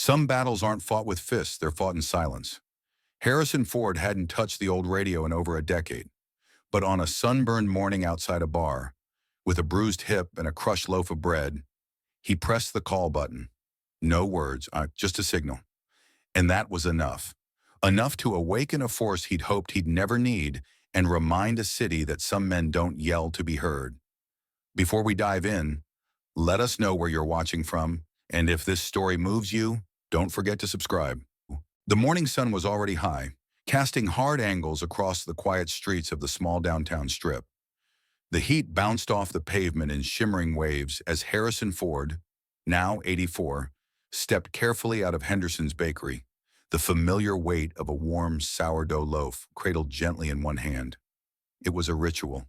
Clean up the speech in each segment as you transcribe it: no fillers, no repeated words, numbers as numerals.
Some battles aren't fought with fists, they're fought in silence. Harrison Ford hadn't touched the old radio in over a decade, but on a sunburned morning outside a bar, with a bruised hip and a crushed loaf of bread, he pressed the call button. No words, just a signal. And that was enough. Enough to awaken a force he'd hoped he'd never need and remind a city that some men don't yell to be heard. Before we dive in, let us know where you're watching from, and if this story moves you, don't forget to subscribe. The morning sun was already high, casting hard angles across the quiet streets of the small downtown strip. The heat bounced off the pavement in shimmering waves as Harrison Ford, now 84, stepped carefully out of Henderson's bakery, the familiar weight of a warm sourdough loaf cradled gently in one hand. It was a ritual.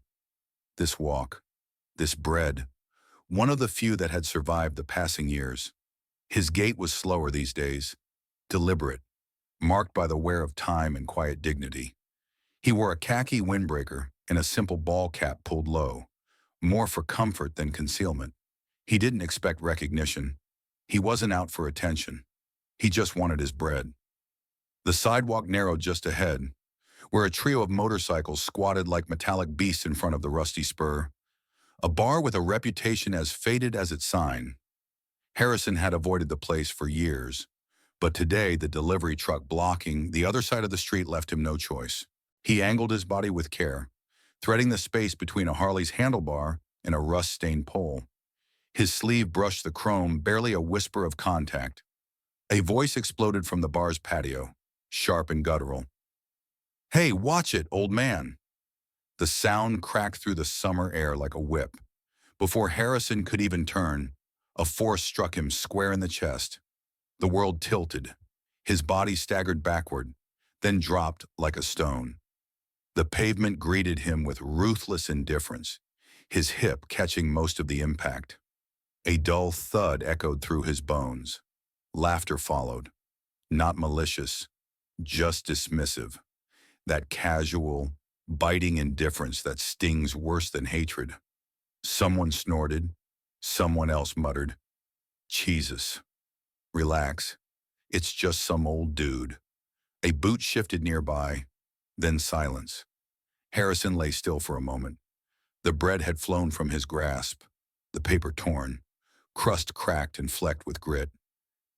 This walk, this bread, one of the few that had survived the passing years. His gait was slower these days, deliberate, marked by the wear of time and quiet dignity. He wore a khaki windbreaker and a simple ball cap pulled low, more for comfort than concealment. He didn't expect recognition. He wasn't out for attention. He just wanted his bread. The sidewalk narrowed just ahead, where a trio of motorcycles squatted like metallic beasts in front of the rusty spur. A bar with a reputation as faded as its sign. Harrison had avoided the place for years, but today the delivery truck blocking the other side of the street left him no choice. He angled his body with care, threading the space between a Harley's handlebar and a rust-stained pole. His sleeve brushed the chrome, barely a whisper of contact. A voice exploded from the bar's patio, sharp and guttural. "Hey, watch it, old man!" The sound cracked through the summer air like a whip. Before Harrison could even turn, a force struck him square in the chest. The world tilted. His body staggered backward, then dropped like a stone. The pavement greeted him with ruthless indifference, his hip catching most of the impact. A dull thud echoed through his bones. Laughter followed. Not malicious, just dismissive. That casual, biting indifference that stings worse than hatred. Someone snorted. Someone else muttered, "Jesus. Relax. It's just some old dude." A boot shifted nearby, then silence. Harrison lay still for a moment. The bread had flown from his grasp, the paper torn, crust cracked and flecked with grit.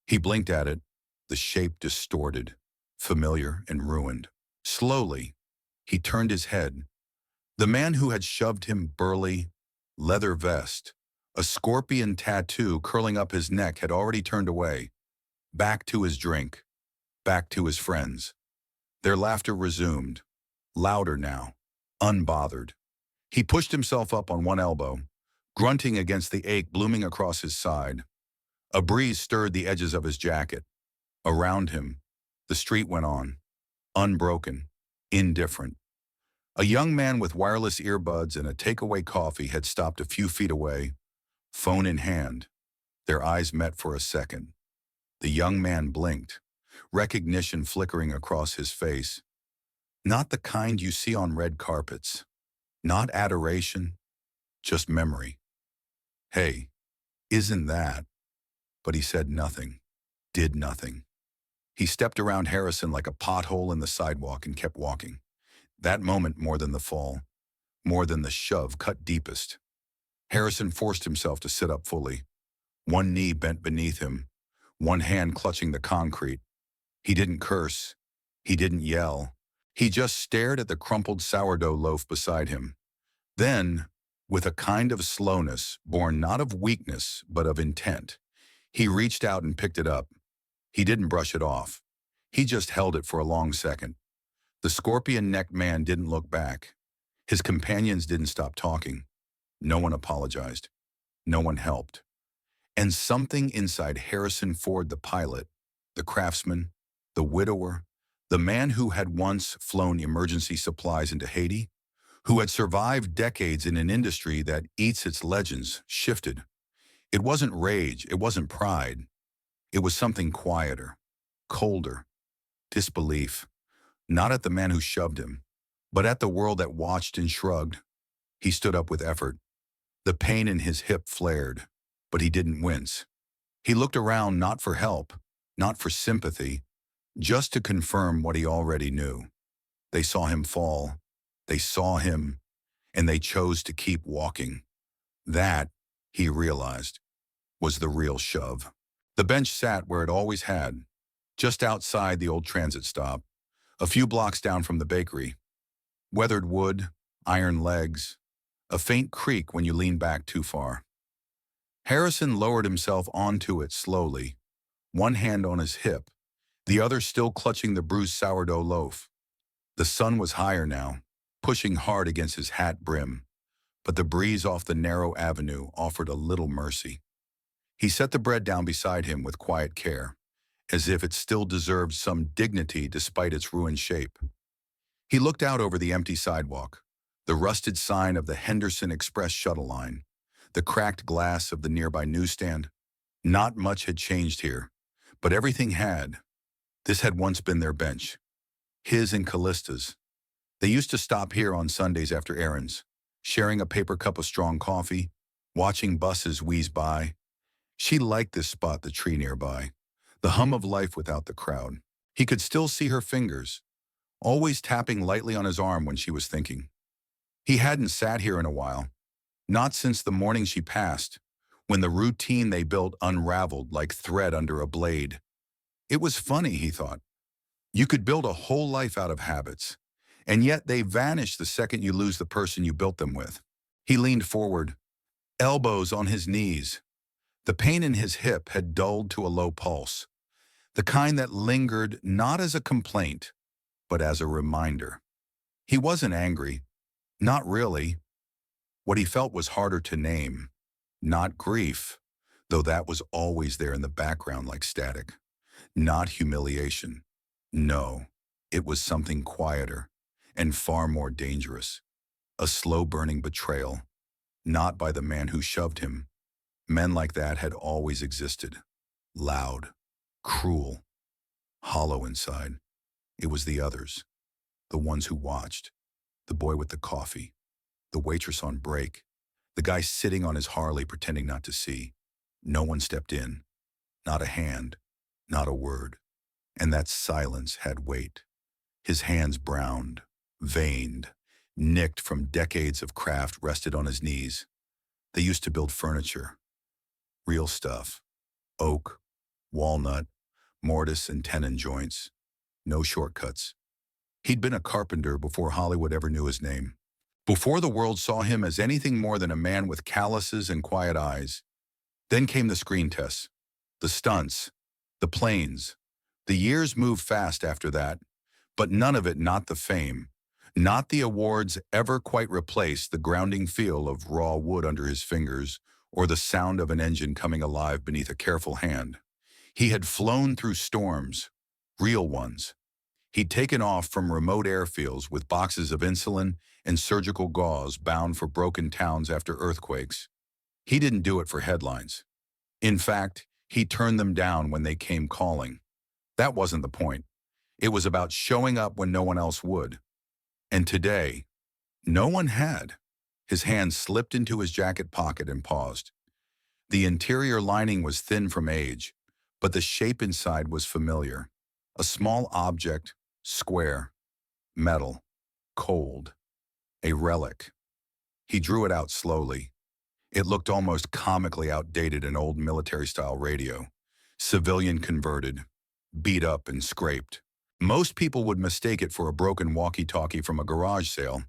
He blinked at it, the shape distorted, familiar and ruined. Slowly, he turned his head. The man who had shoved him, burly, leather vest, a scorpion tattoo curling up his neck, had already turned away, back to his drink, back to his friends. Their laughter resumed, louder now, unbothered. He pushed himself up on one elbow, grunting against the ache blooming across his side. A breeze stirred the edges of his jacket. Around him, the street went on, unbroken, indifferent. A young man with wireless earbuds and a takeaway coffee had stopped a few feet away, phone in hand. Their eyes met for a second. The young man blinked, recognition flickering across his face. Not the kind you see on red carpets. Not adoration, just memory. "Hey, isn't that?" But he said nothing, did nothing. He stepped around Harrison like a pothole in the sidewalk and kept walking. That moment, more than the fall, more than the shove, cut deepest. Harrison forced himself to sit up fully, one knee bent beneath him, one hand clutching the concrete. He didn't curse. He didn't yell. He just stared at the crumpled sourdough loaf beside him. Then, with a kind of slowness, born not of weakness, but of intent, he reached out and picked it up. He didn't brush it off. He just held it for a long second. The scorpion-necked man didn't look back. His companions didn't stop talking. No one apologized. No one helped. And something inside Harrison Ford, the pilot, the craftsman, the widower, the man who had once flown emergency supplies into Haiti, who had survived decades in an industry that eats its legends, shifted. It wasn't rage, it wasn't pride. It was something quieter, colder, disbelief. Not at the man who shoved him, but at the world that watched and shrugged. He stood up with effort. The pain in his hip flared, but he didn't wince. He looked around not for help, not for sympathy, just to confirm what he already knew. They saw him fall, they saw him, and they chose to keep walking. That, he realized, was the real shove. The bench sat where it always had, just outside the old transit stop, a few blocks down from the bakery. Weathered wood, iron legs, a faint creak when you lean back too far. Harrison lowered himself onto it slowly, one hand on his hip, the other still clutching the bruised sourdough loaf. The sun was higher now, pushing hard against his hat brim, but the breeze off the narrow avenue offered a little mercy. He set the bread down beside him with quiet care, as if it still deserved some dignity despite its ruined shape. He looked out over the empty sidewalk, the rusted sign of the Henderson Express shuttle line, the cracked glass of the nearby newsstand. Not much had changed here, but everything had. This had once been their bench, his and Callista's. They used to stop here on Sundays after errands, sharing a paper cup of strong coffee, watching buses wheeze by. She liked this spot, the tree nearby, the hum of life without the crowd. He could still see her fingers, always tapping lightly on his arm when she was thinking. He hadn't sat here in a while, not since the morning she passed, when the routine they built unraveled like thread under a blade. It was funny, he thought. You could build a whole life out of habits, and yet they vanish the second you lose the person you built them with. He leaned forward, elbows on his knees. The pain in his hip had dulled to a low pulse, the kind that lingered not as a complaint, but as a reminder. He wasn't angry, not really. What he felt was harder to name, not grief, though that was always there in the background like static. Not humiliation. No, it was something quieter and far more dangerous. A slow-burning betrayal, not by the man who shoved him. Men like that had always existed. Loud, cruel, hollow inside. It was the others, the ones who watched, the boy with the coffee, the waitress on break, the guy sitting on his Harley pretending not to see. No one stepped in, not a hand, not a word. And that silence had weight. His hands browned, veined, nicked from decades of craft rested on his knees. They used to build furniture. Real stuff. Oak, walnut, mortise and tenon joints. No shortcuts. He'd been a carpenter before Hollywood ever knew his name. Before the world saw him as anything more than a man with calluses and quiet eyes. Then came the screen tests, the stunts, the planes. The years moved fast after that, but none of it not the fame, not the awards ever quite replaced the grounding feel of raw wood under his fingers or the sound of an engine coming alive beneath a careful hand. He had flown through storms, real ones. He'd taken off from remote airfields with boxes of insulin and surgical gauze bound for broken towns after earthquakes. He didn't do it for headlines. In fact, he turned them down when they came calling. That wasn't the point. It was about showing up when no one else would. And today, no one had. His hand slipped into his jacket pocket and paused. The interior lining was thin from age, but the shape inside was familiar. A small object, square, metal, cold, a relic. He drew it out slowly. It looked almost comically outdated, an old military-style radio, civilian converted, beat up and scraped. Most people would mistake it for a broken walkie-talkie from a garage sale,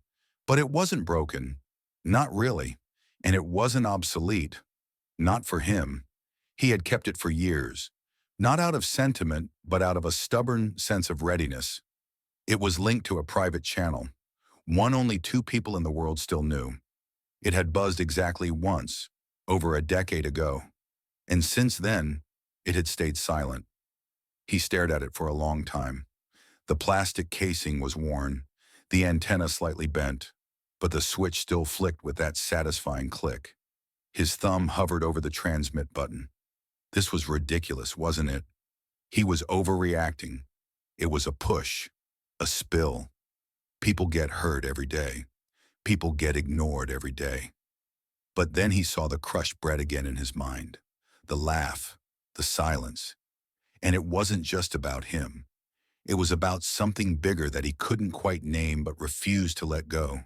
but it wasn't broken, not really, and it wasn't obsolete, not for him. He had kept it for years, not out of sentiment, but out of a stubborn sense of readiness. It was linked to a private channel, one only 2 people in the world still knew. It had buzzed exactly once, over a decade ago, and since then, it had stayed silent. He stared at it for a long time. The plastic casing was worn, the antenna slightly bent, but the switch still flicked with that satisfying click. His thumb hovered over the transmit button. This was ridiculous, wasn't it? He was overreacting. It was a push, a spill. People get hurt every day. People get ignored every day. But then he saw the crushed bread again in his mind. The laugh, the silence. And it wasn't just about him. It was about something bigger that he couldn't quite name but refused to let go.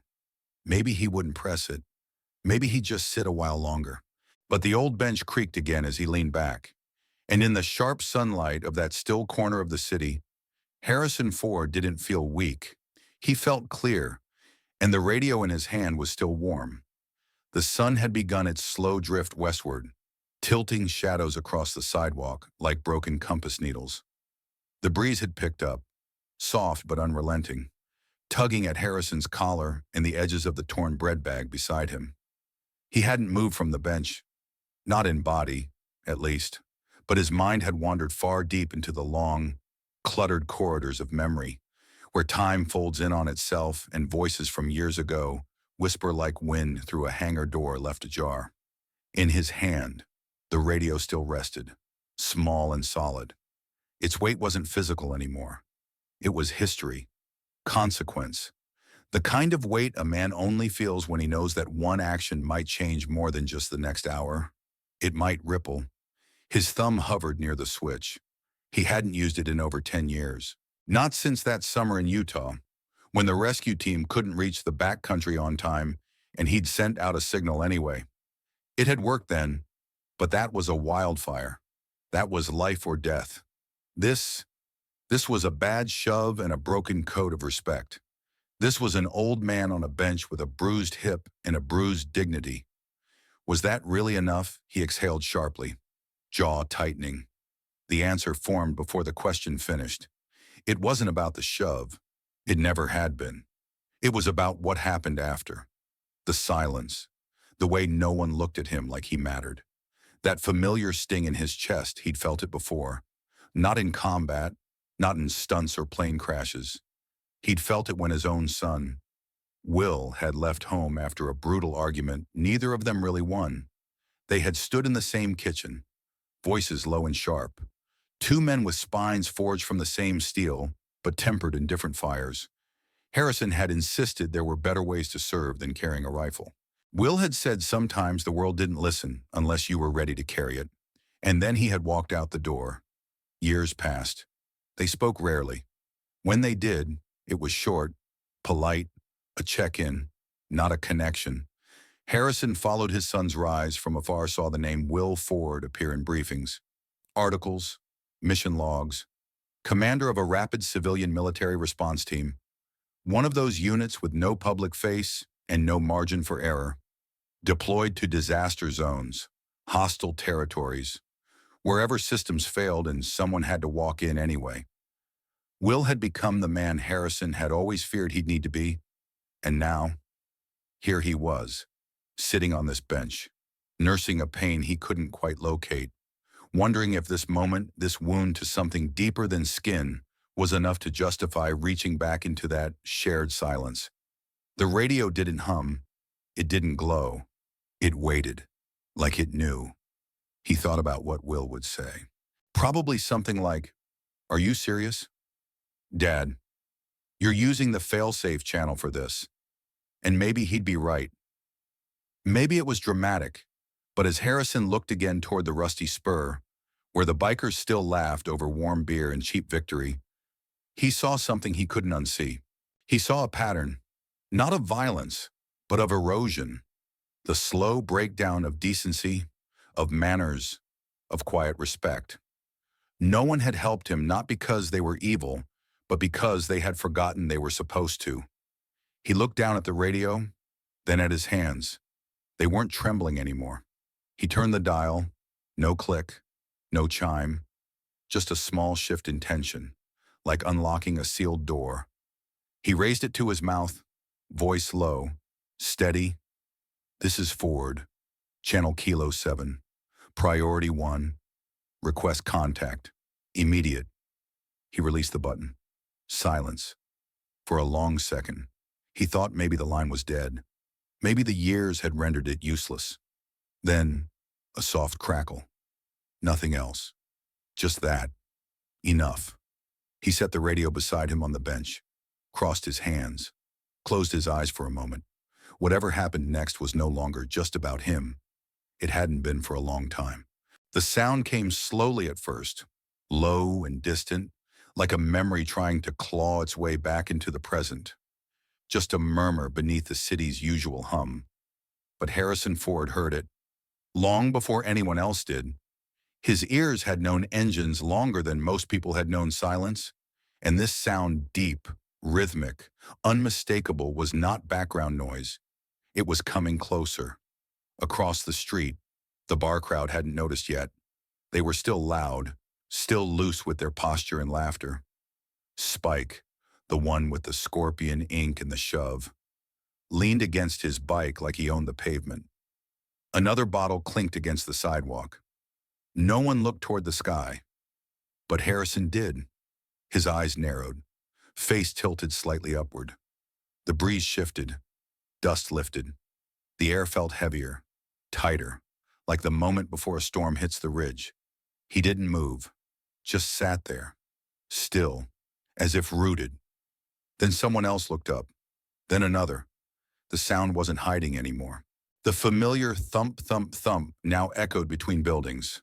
Maybe he wouldn't press it. Maybe he'd just sit a while longer. But the old bench creaked again as he leaned back. And in the sharp sunlight of that still corner of the city, Harrison Ford didn't feel weak. He felt clear, and the radio in his hand was still warm. The sun had begun its slow drift westward, tilting shadows across the sidewalk like broken compass needles. The breeze had picked up, soft but unrelenting, tugging at Harrison's collar and the edges of the torn bread bag beside him. He hadn't moved from the bench, not in body, at least, but his mind had wandered far deep into the long, cluttered corridors of memory, where time folds in on itself and voices from years ago whisper like wind through a hangar door left ajar. In his hand, the radio still rested, small and solid. Its weight wasn't physical anymore. It was history, consequence, the kind of weight a man only feels when he knows that one action might change more than just the next hour. It might ripple. His thumb hovered near the switch. He hadn't used it in over 10 years. Not since that summer in Utah, when the rescue team couldn't reach the backcountry on time and he'd sent out a signal anyway. It had worked then, but that was a wildfire. That was life or death. This was a bad shove and a broken code of respect. This was an old man on a bench with a bruised hip and a bruised dignity. Was that really enough? He exhaled sharply, jaw tightening. The answer formed before the question finished. It wasn't about the shove. It never had been. It was about what happened after. The silence. The way no one looked at him like he mattered. That familiar sting in his chest, he'd felt it before. Not in combat, not in stunts or plane crashes. He'd felt it when his own son, Will, had left home after a brutal argument neither of them really won. They had stood in the same kitchen, voices low and sharp. Two men with spines forged from the same steel, but tempered in different fires. Harrison had insisted there were better ways to serve than carrying a rifle. Will had said sometimes the world didn't listen unless you were ready to carry it. And then he had walked out the door. Years passed. They spoke rarely. When they did, it was short, polite, a check-in, not a connection. Harrison followed his son's rise, from afar saw the name Will Ford appear in briefings, articles, mission logs, commander of a rapid civilian military response team, one of those units with no public face and no margin for error, deployed to disaster zones, hostile territories, wherever systems failed and someone had to walk in anyway. Will had become the man Harrison had always feared he'd need to be, and now, here he was, sitting on this bench, nursing a pain he couldn't quite locate, wondering if this moment, this wound to something deeper than skin, was enough to justify reaching back into that shared silence. The radio didn't hum. It didn't glow. It waited, like it knew. He thought about what Will would say. Probably something like, "Are you serious? Dad, you're using the fail-safe channel for this." And maybe he'd be right. Maybe it was dramatic, but as Harrison looked again toward the rusty spur, where the bikers still laughed over warm beer and cheap victory, he saw something he couldn't unsee. He saw a pattern, not of violence, but of erosion, the slow breakdown of decency, of manners, of quiet respect. No one had helped him, not because they were evil, but because they had forgotten they were supposed to. He looked down at the radio, then at his hands. They weren't trembling anymore. He turned the dial, no click, no chime, just a small shift in tension, like unlocking a sealed door. He raised it to his mouth, voice low, steady. "This is Ford, Channel Kilo 7, Priority 1, request contact, immediate." He released the button. Silence. For a long second, he thought maybe the line was dead. Maybe the years had rendered it useless. Then, a soft crackle. Nothing else. Just that. Enough. He set the radio beside him on the bench, crossed his hands, closed his eyes for a moment. Whatever happened next was no longer just about him. It hadn't been for a long time. The sound came slowly at first, low and distant, like a memory trying to claw its way back into the present. Just a murmur beneath the city's usual hum. But Harrison Ford heard it, long before anyone else did. His ears had known engines longer than most people had known silence, and this sound, deep, rhythmic, unmistakable, was not background noise. It was coming closer. Across the street, the bar crowd hadn't noticed yet. They were still loud, still loose with their posture and laughter. Spike, the one with the scorpion ink and the shove, leaned against his bike like he owned the pavement. Another bottle clinked against the sidewalk. No one looked toward the sky, but Harrison did. His eyes narrowed, face tilted slightly upward. The breeze shifted, dust lifted. The air felt heavier, tighter, like the moment before a storm hits the ridge. He didn't move, just sat there, still, as if rooted. Then someone else looked up, then another. The sound wasn't hiding anymore. The familiar thump, thump, thump now echoed between buildings,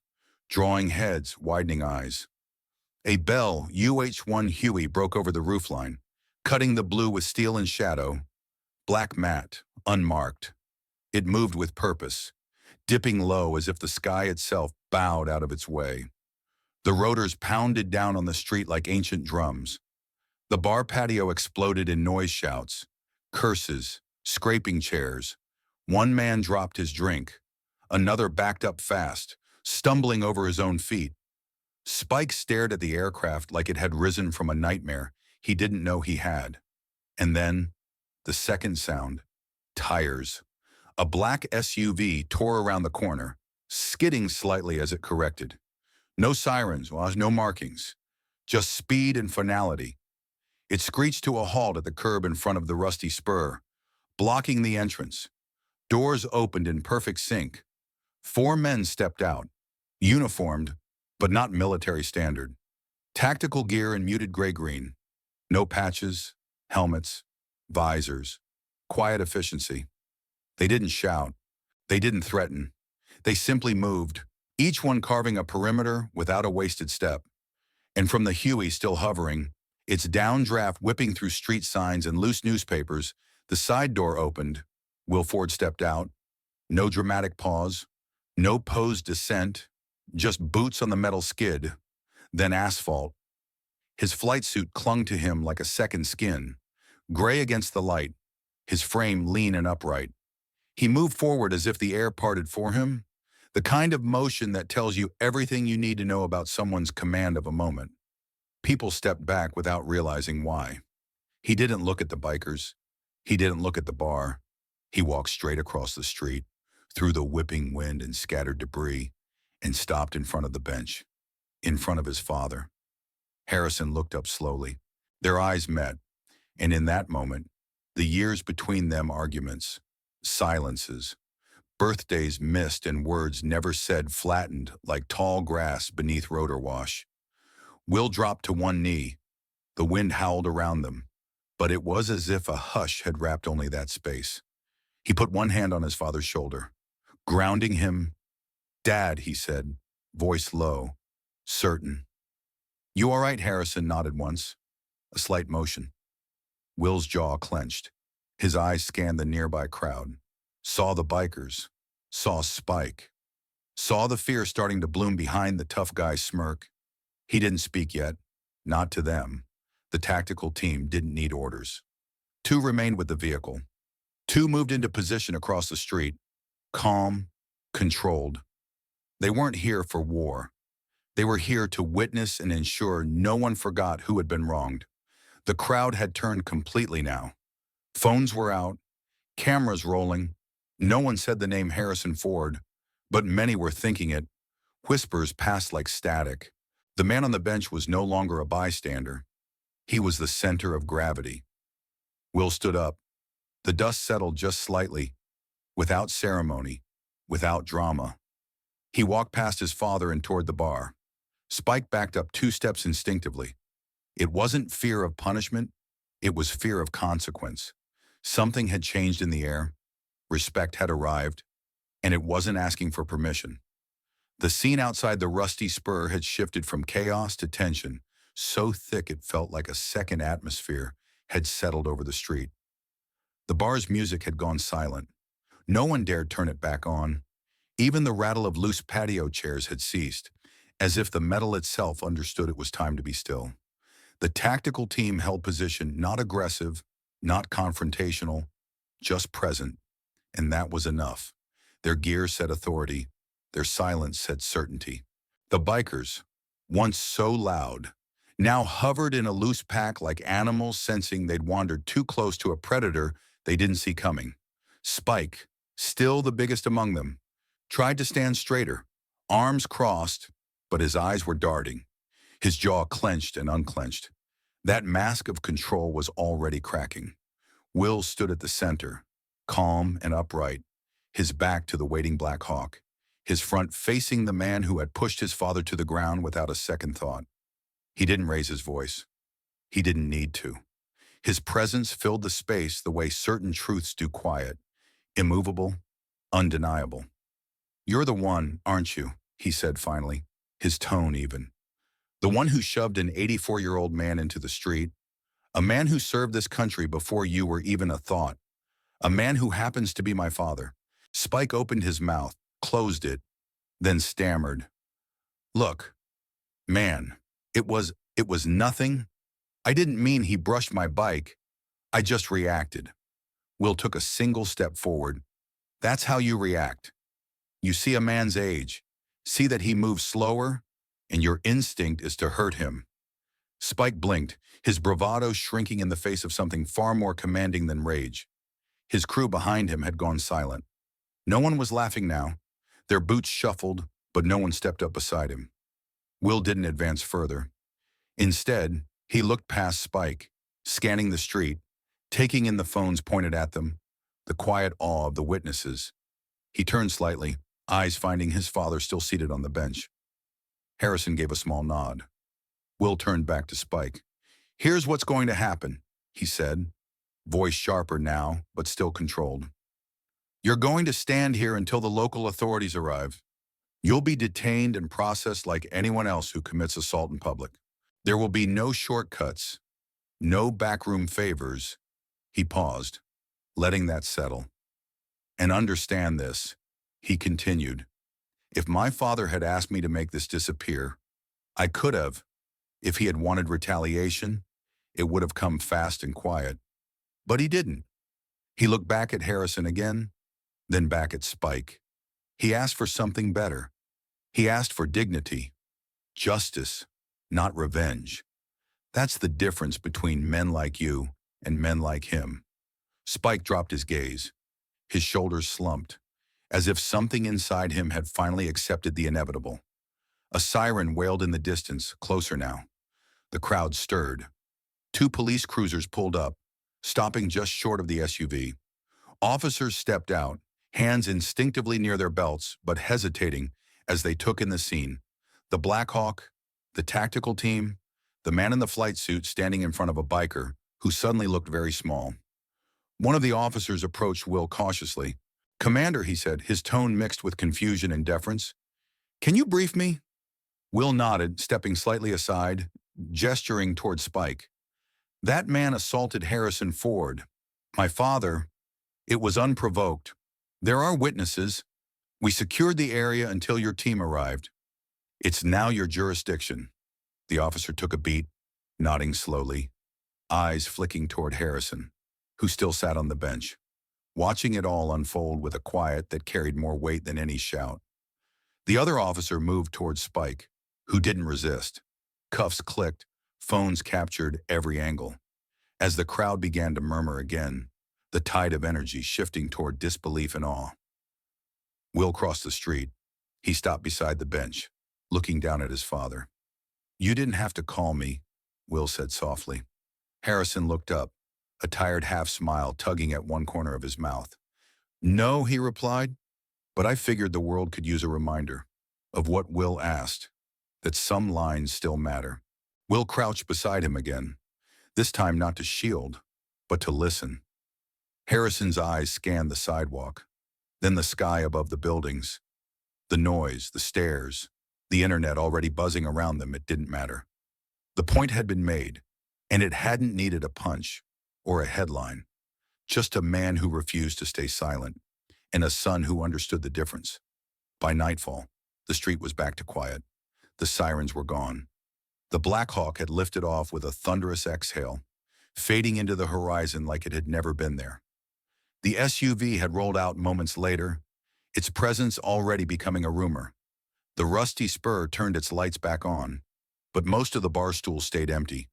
drawing heads, widening eyes. A Bell UH-1 Huey broke over the roofline, cutting the blue with steel and shadow, black matte, unmarked. It moved with purpose, dipping low as if the sky itself bowed out of its way. The rotors pounded down on the street like ancient drums. The bar patio exploded in noise shouts, curses, scraping chairs. One man dropped his drink. Another backed up fast, stumbling over his own feet. Spike stared at the aircraft like it had risen from a nightmare he didn't know he had. And then, the second sound, tires. A black SUV tore around the corner, skidding slightly as it corrected. No sirens, well, no markings, just speed and finality. It screeched to a halt at the curb in front of the rusty spur, blocking the entrance. Doors opened in perfect sync. 4 men stepped out, uniformed, but not military standard. Tactical gear in muted gray-green. No patches, helmets, visors. Quiet efficiency. They didn't shout. They didn't threaten. They simply moved, each one carving a perimeter without a wasted step. And from the Huey still hovering, its downdraft whipping through street signs and loose newspapers, the side door opened. Will Ford stepped out. No dramatic pause. No posed descent. Just boots on the metal skid. Then asphalt. His flight suit clung to him like a second skin, gray against the light, his frame lean and upright. He moved forward as if the air parted for him, the kind of motion that tells you everything you need to know about someone's command of a moment. People stepped back without realizing why. He didn't look at the bikers. He didn't look at the bar. He walked straight across the street, through the whipping wind and scattered debris, and stopped in front of the bench, in front of his father. Harrison looked up slowly. Their eyes met, and in that moment, the years between them arguments, silences, birthdays missed and words never said flattened like tall grass beneath rotor wash. Will dropped to one knee. The wind howled around them, but it was as if a hush had wrapped only that space. He put one hand on his father's shoulder, grounding him. "Dad," he said, voice low, certain. "You all right?" Harrison nodded once. A slight motion. Will's jaw clenched. His eyes scanned the nearby crowd, saw the bikers, saw Spike, saw the fear starting to bloom behind the tough guy's smirk. He didn't speak yet, not to them. The tactical team didn't need orders. 2 remained with the vehicle. 2 moved into position across the street, calm, controlled. They weren't here for war. They were here to witness and ensure no one forgot who had been wronged. The crowd had turned completely now. Phones were out, cameras rolling. No one said the name Harrison Ford, but many were thinking it. Whispers passed like static. The man on the bench was no longer a bystander. He was the center of gravity. Will stood up. The dust settled just slightly, without ceremony, without drama. He walked past his father and toward the bar. Spike backed up 2 steps instinctively. It wasn't fear of punishment, it was fear of consequence. Something had changed in the air, respect had arrived, and it wasn't asking for permission. The scene outside the rusty spur had shifted from chaos to tension, so thick it felt like a second atmosphere had settled over the street. The bar's music had gone silent. No one dared turn it back on. Even the rattle of loose patio chairs had ceased, as if the metal itself understood it was time to be still. The tactical team held position, not aggressive, not confrontational, just present, and that was enough. Their gear said authority, their silence said certainty. The bikers, once so loud, now hovered in a loose pack like animals sensing they'd wandered too close to a predator they didn't see coming. Spike, still the biggest among them, tried to stand straighter, arms crossed, but his eyes were darting, his jaw clenched and unclenched. That mask of control was already cracking. Will stood at the center, calm and upright, his back to the waiting Black Hawk, his front facing the man who had pushed his father to the ground without a second thought. He didn't raise his voice. He didn't need to. His presence filled the space the way certain truths do, quiet, immovable, undeniable. "You're the one, aren't you?" he said finally, his tone even. "The one who shoved an 84-year-old man into the street, a man who served this country before you were even a thought, a man who happens to be my father." Spike opened his mouth, closed it, then stammered. "Look, man, it was nothing. I didn't mean he brushed my bike. I just reacted." Will took a single step forward. "That's how you react. You see a man's age, see that he moves slower, and your instinct is to hurt him." Spike blinked, his bravado shrinking in the face of something far more commanding than rage. His crew behind him had gone silent. No one was laughing now. Their boots shuffled, but no one stepped up beside him. Will didn't advance further. Instead, he looked past Spike, scanning the street, taking in the phones pointed at them, the quiet awe of the witnesses. He turned slightly, eyes finding his father still seated on the bench. Harrison gave a small nod. Will turned back to Spike. "Here's what's going to happen," he said, voice sharper now, but still controlled. "You're going to stand here until the local authorities arrive. You'll be detained and processed like anyone else who commits assault in public. There will be no shortcuts, no backroom favors." He paused, letting that settle. "And understand this," he continued. "If my father had asked me to make this disappear, I could have. If he had wanted retaliation, it would have come fast and quiet. But he didn't." He looked back at Harrison again, then back at Spike. He asked for something better. He asked for dignity, justice, not revenge. That's the difference between men like you and men like him. Spike dropped his gaze. His shoulders slumped, as if something inside him had finally accepted the inevitable. A siren wailed in the distance, closer now. The crowd stirred. 2 police cruisers pulled up, stopping just short of the SUV. Officers stepped out, hands instinctively near their belts, but hesitating as they took in the scene. The Black Hawk, the tactical team, the man in the flight suit standing in front of a biker who suddenly looked very small. One of the officers approached Will cautiously. "Commander," he said, his tone mixed with confusion and deference, "can you brief me?" Will nodded, stepping slightly aside, gesturing toward Spike. "That man assaulted Harrison Ford. My father. It was unprovoked. There are witnesses. We secured the area until your team arrived. It's now your jurisdiction." The officer took a beat, nodding slowly, eyes flicking toward Harrison, who still sat on the bench, watching it all unfold with a quiet that carried more weight than any shout. The other officer moved toward Spike, who didn't resist. Cuffs clicked, phones captured every angle. As the crowd began to murmur again, the tide of energy shifting toward disbelief and awe. Will crossed the street. He stopped beside the bench, looking down at his father. "You didn't have to call me," Will said softly. Harrison looked up, a tired half-smile tugging at one corner of his mouth. "No," he replied, "but I figured the world could use a reminder of what Will asked, that some lines still matter." Will crouched beside him again, this time not to shield, but to listen. Harrison's eyes scanned the sidewalk, then the sky above the buildings. The noise, the stares, the internet already buzzing around them, it didn't matter. The point had been made, and it hadn't needed a punch or a headline. Just a man who refused to stay silent, and a son who understood the difference. By nightfall, the street was back to quiet. The sirens were gone. The Black Hawk had lifted off with a thunderous exhale, fading into the horizon like it had never been there. The SUV had rolled out moments later, its presence already becoming a rumor. The rusty spur turned its lights back on, but most of the bar stools stayed empty.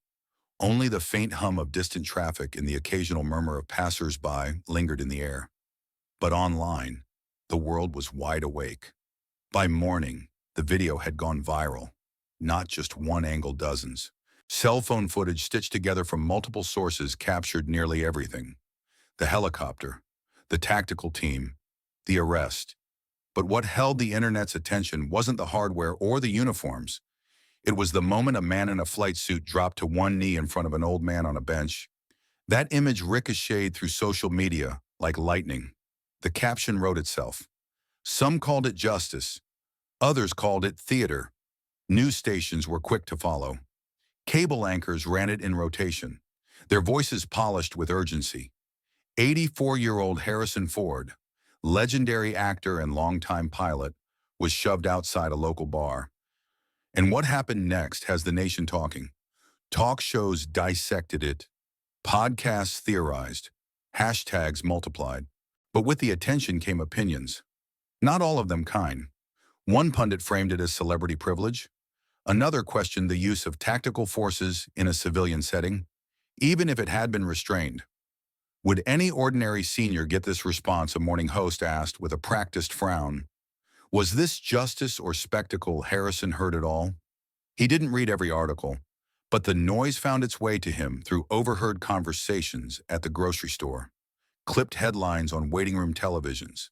Only the faint hum of distant traffic and the occasional murmur of passers-by lingered in the air. But online, the world was wide awake. By morning, the video had gone viral. Not just one angle, dozens. Cell phone footage stitched together from multiple sources captured nearly everything. The helicopter, the tactical team, the arrest. But what held the internet's attention wasn't the hardware or the uniforms. It was the moment a man in a flight suit dropped to one knee in front of an old man on a bench. That image ricocheted through social media like lightning. The caption wrote itself. Some called it justice. Others called it theater. News stations were quick to follow. Cable anchors ran it in rotation, their voices polished with urgency. 84-year-old Harrison Ford, legendary actor and longtime pilot, was shoved outside a local bar. And what happened next has the nation talking. Talk shows dissected it. Podcasts theorized. Hashtags multiplied. But with the attention came opinions. Not all of them kind. One pundit framed it as celebrity privilege. Another questioned the use of tactical forces in a civilian setting, even if it had been restrained. Would any ordinary senior get this response, a morning host asked with a practiced frown. Was this justice or spectacle? Harrison heard it all. He didn't read every article, but the noise found its way to him through overheard conversations at the grocery store, clipped headlines on waiting room televisions,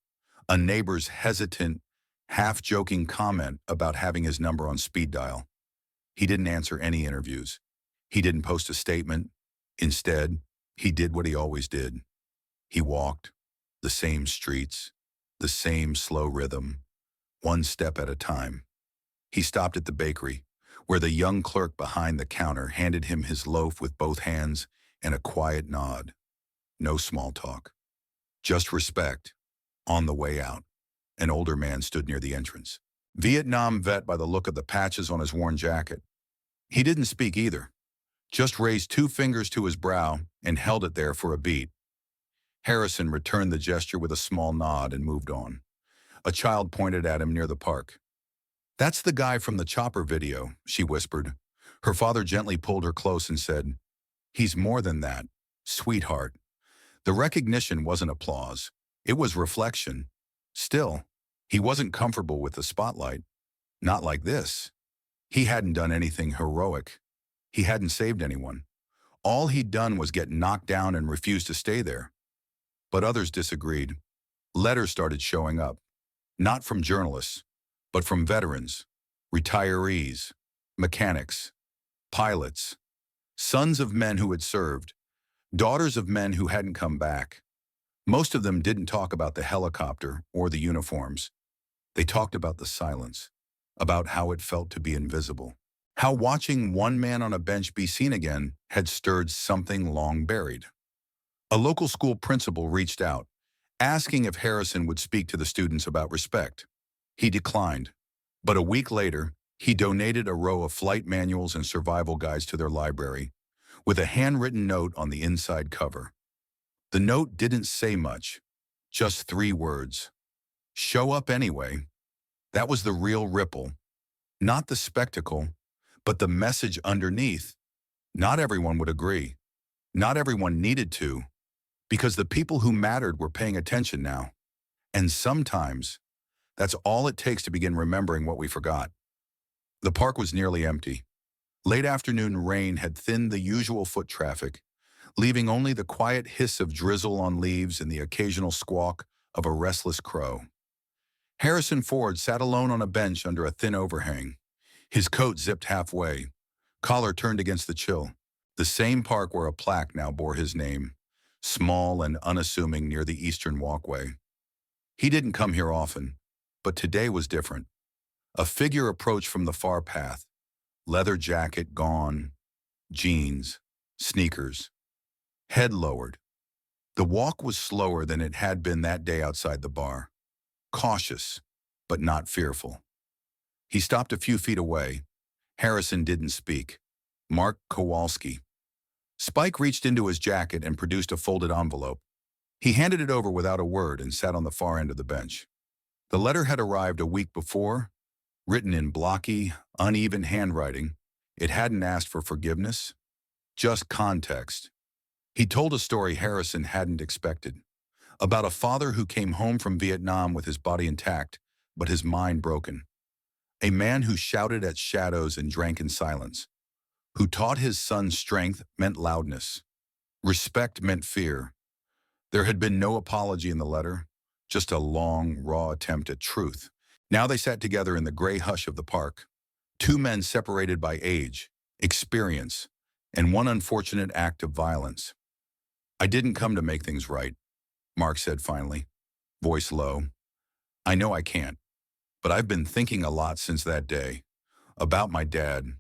a neighbor's hesitant, half-joking comment about having his number on speed dial. He didn't answer any interviews. He didn't post a statement. Instead, he did what he always did. He walked, the same streets, the same slow rhythm, one step at a time. He stopped at the bakery, where the young clerk behind the counter handed him his loaf with both hands and a quiet nod. No small talk. Just respect. On the way out, an older man stood near the entrance. Vietnam vet by the look of the patches on his worn jacket. He didn't speak either, just raised 2 fingers to his brow and held it there for a beat. Harrison returned the gesture with a small nod and moved on. A child pointed at him near the park. "That's the guy from the chopper video," she whispered. Her father gently pulled her close and said, "He's more than that, sweetheart." The recognition wasn't applause. It was reflection. Still, he wasn't comfortable with the spotlight. Not like this. He hadn't done anything heroic. He hadn't saved anyone. All he'd done was get knocked down and refuse to stay there. But others disagreed. Letters started showing up. Not from journalists, but from veterans, retirees, mechanics, pilots, sons of men who had served, daughters of men who hadn't come back. Most of them didn't talk about the helicopter or the uniforms. They talked about the silence, about how it felt to be invisible, how watching one man on a bench be seen again had stirred something long buried. A local school principal reached out, asking if Harrison would speak to the students about respect. He declined, but a week later, he donated a row of flight manuals and survival guides to their library, with a handwritten note on the inside cover. The note didn't say much, just 3 words. Show up anyway. That was the real ripple. Not the spectacle, but the message underneath. Not everyone would agree. Not everyone needed to, because the people who mattered were paying attention now. And sometimes, that's all it takes to begin remembering what we forgot. The park was nearly empty. Late afternoon rain had thinned the usual foot traffic, leaving only the quiet hiss of drizzle on leaves and the occasional squawk of a restless crow. Harrison Ford sat alone on a bench under a thin overhang, his coat zipped halfway, collar turned against the chill, the same park where a plaque now bore his name, small and unassuming near the eastern walkway. He didn't come here often, But today was different. A figure approached from the far path, leather jacket gone, jeans, sneakers, head lowered. The walk was slower than it had been that day outside the bar, cautious, but not fearful. He stopped a few feet away. Harrison didn't speak. Mark Kowalski. Spike reached into his jacket and produced a folded envelope. He handed it over without a word and sat on the far end of the bench. The letter had arrived a week before, written in blocky, uneven handwriting. It hadn't asked for forgiveness, just context. He told a story Harrison hadn't expected, about a father who came home from Vietnam with his body intact, but his mind broken. A man who shouted at shadows and drank in silence, who taught his son strength meant loudness, respect meant fear. There had been no apology in the letter, just a long, raw attempt at truth. Now they sat together in the gray hush of the park, two men separated by age, experience, and one unfortunate act of violence. "I didn't come to make things right," Mark said finally, voice low. "I know I can't, but I've been thinking a lot since that day, about my dad,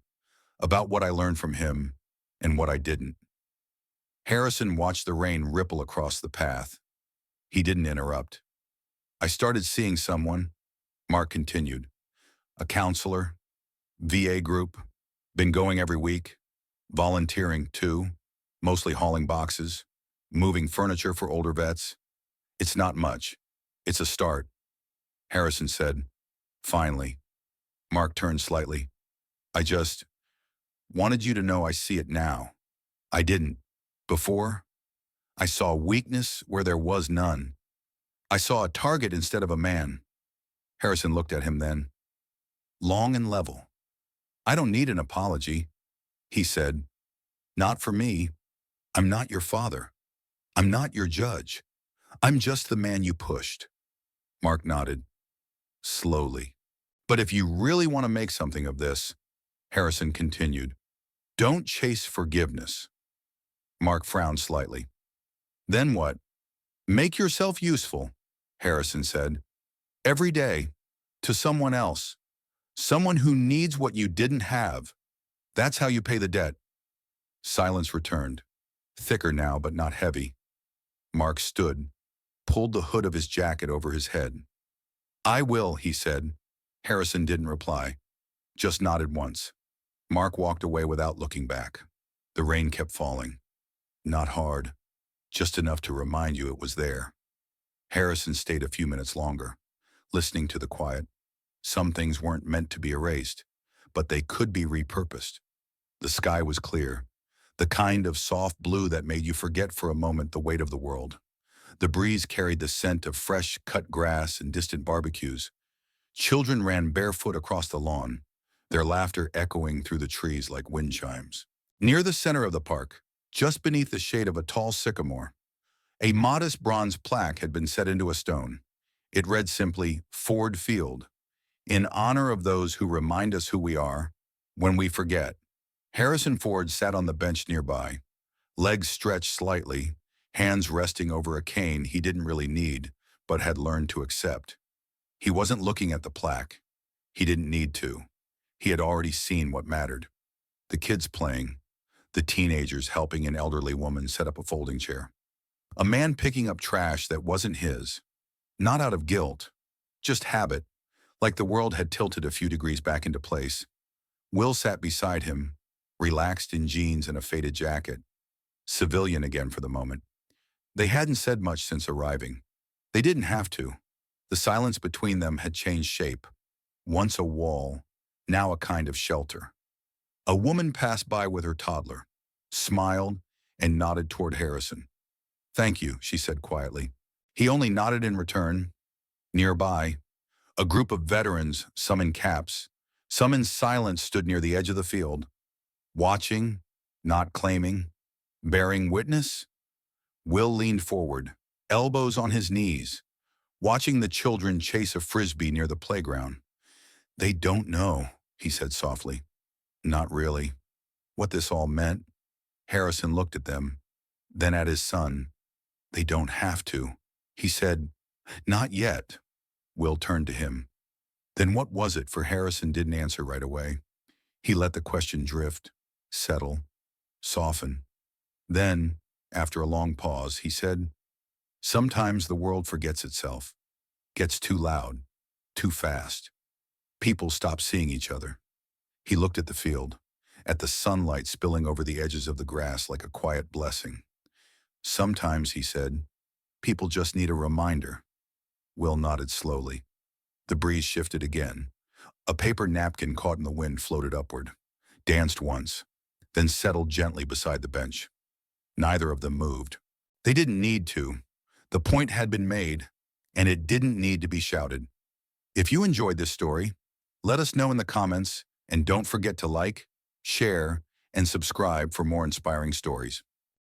about what I learned from him, and what I didn't." Harrison watched the rain ripple across the path. He didn't interrupt. "I started seeing someone," Mark continued, "a counselor, VA group, been going every week, volunteering too, mostly hauling boxes, moving furniture for older vets. It's not much. It's a start," Harrison said. "Finally." Mark turned slightly. "I just wanted you to know I see it now. I didn't. Before, I saw weakness where there was none. I saw a target instead of a man." Harrison looked at him then. "Long and level. I don't need an apology," he said. "Not for me. I'm not your father. I'm not your judge. I'm just the man you pushed." Mark nodded, slowly. "But if you really want to make something of this," Harrison continued, "don't chase forgiveness." Mark frowned slightly. "Then what?" "Make yourself useful," Harrison said. "Every day, to someone else. Someone who needs what you didn't have. That's how you pay the debt." Silence returned, thicker now but not heavy. Mark stood, pulled the hood of his jacket over his head. "I will," he said. Harrison didn't reply, just nodded once. Mark walked away without looking back. The rain kept falling. Not hard, just enough to remind you it was there. Harrison stayed a few minutes longer, listening to the quiet. Some things weren't meant to be erased, but they could be repurposed. The sky was clear, the kind of soft blue that made you forget for a moment the weight of the world. The breeze carried the scent of fresh cut grass and distant barbecues. Children ran barefoot across the lawn, their laughter echoing through the trees like wind chimes. Near the center of the park, just beneath the shade of a tall sycamore, a modest bronze plaque had been set into a stone. It read simply, "Ford Field," in honor of those who remind us who we are when we forget. Harrison Ford sat on the bench nearby, legs stretched slightly, hands resting over a cane he didn't really need, but had learned to accept. He wasn't looking at the plaque. He didn't need to. He had already seen what mattered. The kids playing, the teenagers helping an elderly woman set up a folding chair. A man picking up trash that wasn't his, not out of guilt, just habit, like the world had tilted a few degrees back into place. Will sat beside him, relaxed in jeans and a faded jacket, civilian again for the moment. They hadn't said much since arriving. They didn't have to. The silence between them had changed shape. Once a wall, now a kind of shelter. A woman passed by with her toddler, smiled, and nodded toward Harrison. "Thank you," she said quietly. He only nodded in return. Nearby, a group of veterans, some in caps, some in silence, stood near the edge of the field, watching, not claiming, bearing witness. Will leaned forward, elbows on his knees, watching the children chase a frisbee near the playground. "They don't know," he said softly. "Not really." What this all meant? Harrison looked at them, then at his son. "They don't have to." He said, "Not yet." Will turned to him. Then what was it? For Harrison didn't answer right away. He let the question drift, settle, soften. Then, after a long pause, he said, "Sometimes the world forgets itself, gets too loud, too fast. People stop seeing each other." He looked at the field, at the sunlight spilling over the edges of the grass like a quiet blessing. "Sometimes," he said, "people just need a reminder." Will nodded slowly. The breeze shifted again. A paper napkin caught in the wind floated upward, danced once, then settled gently beside the bench. Neither of them moved. They didn't need to. The point had been made, and it didn't need to be shouted. If you enjoyed this story, let us know in the comments, and don't forget to like, share, and subscribe for more inspiring stories.